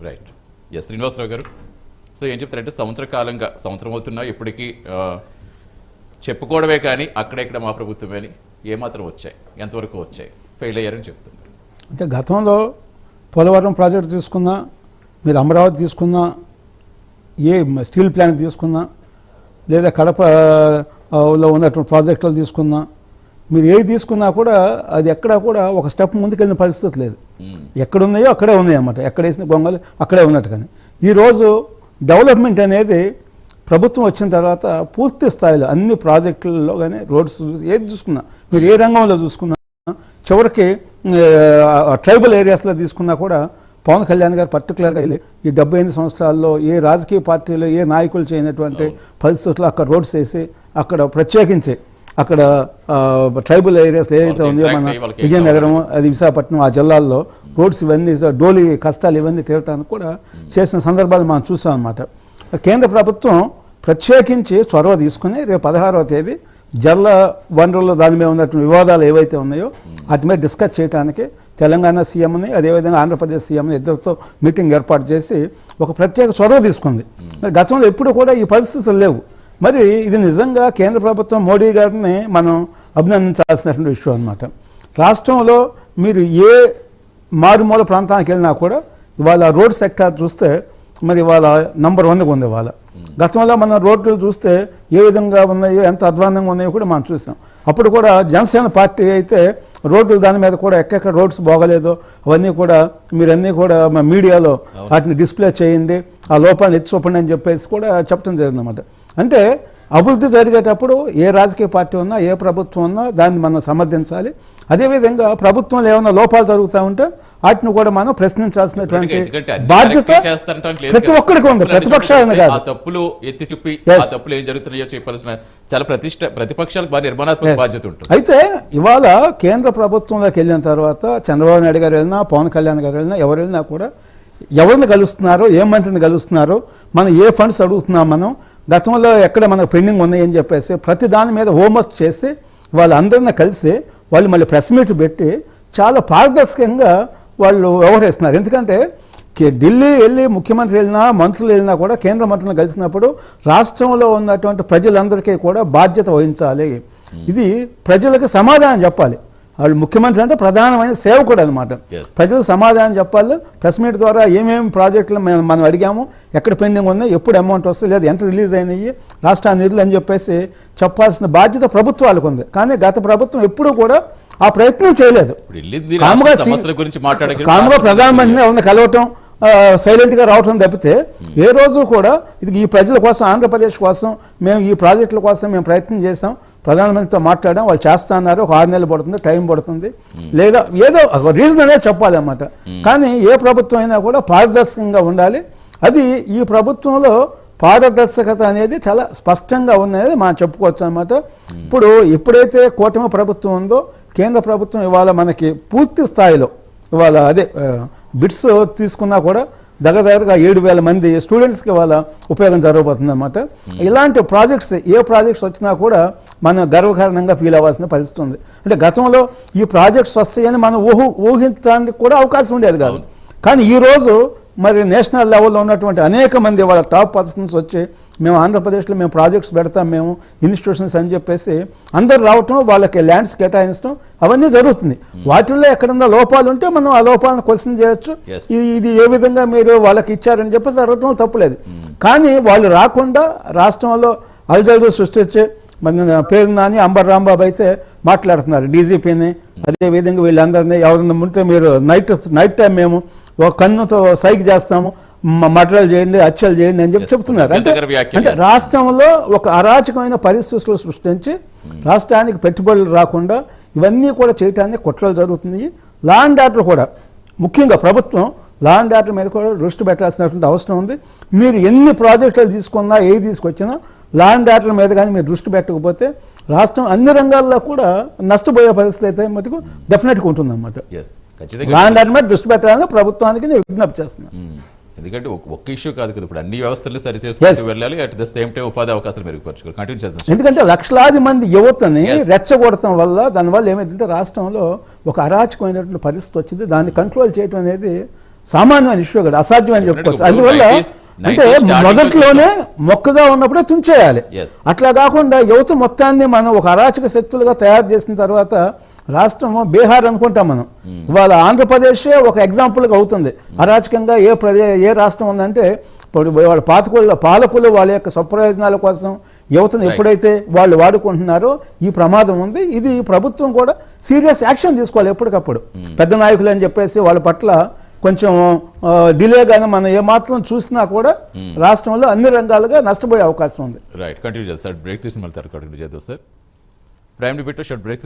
Right. Yes Srinivasarao గారు, so ఏం చెప్తారంటే సంవత్సరం అవుతున్నా ఇప్పటికీ చెప్పుకోవడమే కానీ అక్కడెక్కడ మా ప్రభుత్వమే అని ఏమాత్రం వచ్చాయి, ఎంతవరకు వచ్చాయి, ఫెయిల్ అయ్యారని చెప్తున్నారు. అంటే గతంలో పోలవరం ప్రాజెక్టు తీసుకున్నా, మీరు అమరావతి తీసుకున్నా, ఏ స్టీల్ ప్లాంట్ తీసుకున్నా, లేదా కడపలో ఉన్నటువంటి ప్రాజెక్టులు తీసుకున్నా, మీరు ఏది తీసుకున్నా కూడా అది ఎక్కడా కూడా ఒక స్టెప్ ముందుకెళ్ళిన పరిస్థితి లేదు. ఎక్కడున్నాయో అక్కడే ఉన్నాయి అన్నమాట, ఎక్కడ వేసిన గొంగలు అక్కడే ఉన్నట్టు. కానీ ఈరోజు డెవలప్మెంట్ అనేది ప్రభుత్వం వచ్చిన తర్వాత పూర్తి స్థాయిలో అన్ని ప్రాజెక్టులలో కానీ రోడ్స్ ఏది చూసుకున్నా, మీరు ఏ రంగంలో చూసుకున్నా, చివరికి ట్రైబల్ ఏరియాస్లో తీసుకున్నా కూడా పవన్ కళ్యాణ్ గారు పర్టికులర్గా ఈ 78 సంవత్సరాల్లో ఏ రాజకీయ పార్టీలు ఏ నాయకులు చేయనటువంటి పరిస్థితుల్లో అక్కడ రోడ్స్ వేసి అక్కడ ప్రత్యేకించి అక్కడ ట్రైబల్ ఏరియాస్ ఏదైతే ఉన్నాయో మన విజయనగరం, అది విశాఖపట్నం, ఆ జిల్లాల్లో రోడ్స్ ఇవన్నీ డోలీ కష్టాలు ఇవన్నీ తీరటానికి కూడా చేసిన సందర్భాలు మనం చూసాం అన్నమాట. కేంద్ర ప్రభుత్వం ప్రత్యేకించి చొరవ తీసుకుని రేపు 16వ తేదీ జల వనరుల దాని మీద ఉన్నటువంటి వివాదాలు ఏవైతే ఉన్నాయో వాటి మీద డిస్కస్ చేయడానికి తెలంగాణ సీఎంని అదేవిధంగా ఆంధ్రప్రదేశ్ సీఎంని ఇద్దరితో మీటింగ్ ఏర్పాటు చేసి ఒక ప్రత్యేక చొరవ తీసుకుంది. మరి గతంలో ఎప్పుడు కూడా ఈ పరిస్థితులు లేవు. మరి ఇది నిజంగా కేంద్ర ప్రభుత్వం మోడీ గారిని మనం అభినందించాల్సినటువంటి విషయం అన్నమాట. రాష్ట్రంలో మీరు ఏ మారుమూల ప్రాంతానికి వెళ్ళినా కూడా ఇవాళ రోడ్ సెక్టార్ చూస్తే మరి ఇవాళ నంబర్ 1గా ఉంది. ఇవాళ గతంలో మనం రోడ్లు చూస్తే ఏ విధంగా ఉన్నాయో, ఎంత అధ్వానంగా ఉన్నాయో కూడా మనం చూసాం. అప్పుడు కూడా జనసేన పార్టీ అయితే రోడ్లు దాని మీద కూడా ఎక్కడెక్కడ రోడ్స్ బాగలేదో అవన్నీ కూడా మీరన్నీ కూడా మీడియాలో వాటిని డిస్ప్లే చేయండి, ఆ లోపాన్ని ఎత్తి చూపండి అని చెప్పేసి కూడా చెప్పడం జరిగిందన్నమాట. అంటే అభివృద్ధి జరిగేటప్పుడు ఏ రాజకీయ పార్టీ ఉన్నా, ఏ ప్రభుత్వం ఉన్నా దాన్ని మనం సమర్థించాలి. అదేవిధంగా ప్రభుత్వంలో ఏమైనా లోపాలు జరుగుతూ ఉంటే వాటిని కూడా మనం ప్రశ్నించాల్సినటువంటి బాధ్యత ప్రతి ఒక్కరికి ఉంది, ప్రతిపక్షాలను కాదు. తప్పులు ఎత్తి చూపి తప్పులు ఏం జరుగుతున్నాయో చెప్పాల్సిన చాలా ప్రతిపక్షాలకు బాగా నిర్మాణాత్మక బాధ్యత ఉంటుంది. అయితే ఇవాళ కేంద్ర ప్రభుత్వంలోకి వెళ్ళిన తర్వాత చంద్రబాబు నాయుడు గారు వెళ్ళినా, పవన్ కళ్యాణ్ గారు వెళ్ళినా, ఎవరు వెళ్ళినా కూడా ఎవరిని కలుస్తున్నారో, ఏ మంత్రిని కలుస్తున్నారో, మనం ఏ ఫండ్స్ అడుగుతున్నాం, మనం గతంలో ఎక్కడ మనకు పెండింగ్ ఉన్నాయని చెప్పేసి ప్రతి దాని మీద హోంవర్క్ చేసి వాళ్ళందరినీ కలిసి వాళ్ళు మళ్ళీ ప్రెస్ మీట్ పెట్టి చాలా పారదర్శకంగా వాళ్ళు వ్యవహరిస్తున్నారు. ఎందుకంటే ఢిల్లీ వెళ్ళి ముఖ్యమంత్రి వెళ్ళినా, మంత్రులు వెళ్ళినా కూడా కేంద్ర మంత్రులను కలిసినప్పుడు రాష్ట్రంలో ఉన్నటువంటి ప్రజలందరికీ కూడా బాధ్యత వహించాలి. ఇది ప్రజలకు సమాధానం చెప్పాలి. వాళ్ళు ముఖ్యమంత్రి అంటే ప్రధానమైన సేవకుడు అనమాట. ప్రజలు సమాధానం చెప్పాలి. ప్రెస్ మీట్ ద్వారా ఏమేమి ప్రాజెక్టులు మనం అడిగాము, ఎక్కడ పెండింగ్ ఉన్నాయి, ఎప్పుడు అమౌంట్ వస్తుంది, లేదా ఎంత రిలీజ్ అయినాయి, రాష్ట్ర నిధులు అని చెప్పేసి చెప్పాల్సిన బాధ్యత ప్రభుత్వాలకు ఉంది. కానీ గత ప్రభుత్వం ఎప్పుడూ కూడా ఆ ప్రయత్నం చేయలేదు. కాముగా ప్రధానమంత్రిని ఎవరిని కలవటం, సైలెంట్గా రావటం తప్పితే ఏ రోజు కూడా ఇది ఈ ప్రజల కోసం, ఆంధ్రప్రదేశ్ కోసం మేము ఈ ప్రాజెక్టుల కోసం మేము ప్రయత్నం చేసాం, ప్రధానమంత్రితో మాట్లాడాం, వాళ్ళు చేస్తా అన్నారు, ఒక 6 నెలలు పడుతుంది, టైం పడుతుంది, లేదా ఏదో రీజన్ అనేది చెప్పాలన్నమాట. కానీ ఏ ప్రభుత్వం అయినా కూడా పారదర్శకంగా ఉండాలి. అది ఈ ప్రభుత్వంలో పారదర్శకత అనేది చాలా స్పష్టంగా ఉన్నది మనం చెప్పుకోవచ్చు అన్నమాట. ఇప్పుడు ఎప్పుడైతే కూటమి ప్రభుత్వం ఉందో, కేంద్ర ప్రభుత్వం ఇవాళ మనకి పూర్తి స్థాయిలో ఇవాళ అదే బిట్స్ తీసుకున్నా కూడా దగ్గరగా 7,000 మంది స్టూడెంట్స్కి ఇవాళ ఉపయోగం జరగబోతుంది అన్నమాట. ఇలాంటి ప్రాజెక్ట్స్ ఏ ప్రాజెక్ట్స్ వచ్చినా కూడా మనం గర్వకారణంగా ఫీల్ అవ్వాల్సిన పరిస్థితి ఉంది. అంటే గతంలో ఈ ప్రాజెక్ట్స్ వస్తాయని మనం ఊహించడానికి కూడా అవకాశం ఉండేది కాదు. కానీ ఈరోజు మరి నేషనల్ లెవెల్లో ఉన్నటువంటి అనేక మంది వాళ్ళ టాప్ పర్సన్స్ వచ్చి మేము ఆంధ్రప్రదేశ్లో మేము ప్రాజెక్ట్స్ పెడతాం, మేము ఇన్స్టిట్యూషన్స్ అని చెప్పేసి అందరు రావటం, వాళ్ళకి ల్యాండ్స్ కేటాయించడం అవన్నీ జరుగుతుంది. వాటిల్లో ఎక్కడన్నా లోపాలు ఉంటే మనం ఆ లోపాలను క్వశ్చన్ చేయొచ్చు. ఇది ఏ విధంగా మీరు వాళ్ళకి ఇచ్చారని చెప్పేసి అడగటం తప్పులేదు. కానీ వాళ్ళు రాకుండా రాష్ట్రంలో అలజడులు సృష్టించే మన పేరు నాని, అంబర్ రాంబాబు అయితే మాట్లాడుతున్నారు డీజీపీని, అదేవిధంగా వీళ్ళందరినీ ఎవరన్నా ఉంటే మీరు నైట్ టైం మేము ఒక కన్నుతో సైక్ చేస్తాము, మర్డర్లు చేయండి, హత్యలు చేయండి అని చెప్తున్నారు. అంటే రాష్ట్రంలో ఒక అరాచకమైన పరిస్థితులు సృష్టించి రాష్ట్రానికి పెట్టుబడులు రాకుండా ఇవన్నీ కూడా చేయటానికి కుట్రలు జరుగుతున్నాయి. లా అండ్ ఆర్డర్ కూడా ముఖ్యంగా ప్రభుత్వం లా అండ్ ఆర్డర్ మీద కూడా దృష్టి పెట్టాల్సినటువంటి అవసరం ఉంది. మీరు ఎన్ని ప్రాజెక్టులు తీసుకున్నా, ఏది తీసుకొచ్చినా లా అండ్ ఆర్డర్ మీద కానీ మీరు దృష్టి పెట్టకపోతే రాష్ట్రం అన్ని రంగాల్లో కూడా నష్టపోయే పరిస్థితి అయితే మటుకు డెఫినెట్గా ఉంటుందన్నమాట. లా అండ్ ఆర్డర్ మీద దృష్టి పెట్టాలని ప్రభుత్వానికి నేను విజ్ఞప్తి చేస్తున్నాను. ఎందుకంటే ఒక్క ఇష్యూ కాదు కదా, ఇప్పుడు అన్ని వ్యవస్థలు సరిచేసుకుంటూ వెళ్ళాలి, అట్ ద సేమ్ టైం ఉపాధి అవకాశాలు మెరుగుపరచుకోవాలి, కంటిన్యూ చేద్దాం. ఎందుకంటే లక్షలాది మంది యువతని రెచ్చగొడటం వల్ల దానివల్ల ఏమైందంటే రాష్ట్రంలో ఒక అరాచకమైనటువంటి పరిస్థితి వచ్చింది. దాన్ని కంట్రోల్ చేయడం అనేది సామాన్యమైన ఇష్యూ కదా, అసాధ్యమని చెప్పుకోవచ్చు. ఇప్పుడు అందువల్ల 90s అంటే మొదట్లోనే మొక్కగా ఉన్నప్పుడే తుంచేయాలి. Yes. అట్లా కాకుండా యువత మొత్తాన్ని మనం ఒక అరాచక శక్తులుగా తయారు చేసిన తర్వాత రాష్ట్రం బీహార్ అనుకుంటాం మనం. ఇవాళ ఆంధ్రప్రదేశే ఒక ఎగ్జాంపుల్గా అవుతుంది. అరాచకంగా ఏ రాష్ట్రం ఉందంటే ఇప్పుడు వాళ్ళ పాలకులు వాళ్ళ యొక్క స్వప్రయోజనాల కోసం యువతను ఎప్పుడైతే వాళ్ళు వాడుకుంటున్నారో ఈ ప్రమాదం ఉంది. ఇది ప్రభుత్వం కూడా సీరియస్ యాక్షన్ తీసుకోవాలి ఎప్పటికప్పుడు. పెద్ద నాయకులు అని చెప్పేసి వాళ్ళ పట్ల కొంచెం డిలేగానే మనం ఏమాత్రం చూసినా కూడా రాష్ట్రంలో అన్ని రంగాలుగా నష్టపోయే అవకాశం ఉంది. రైట్, కంటిన్యూ చేస్తారు. బ్రేక్ తీసుకుని మళ్ళీ కంటిన్యూ చేద్దాం సార్. ప్రైమ్ డిబేట్లో షార్ట్ బ్రేక్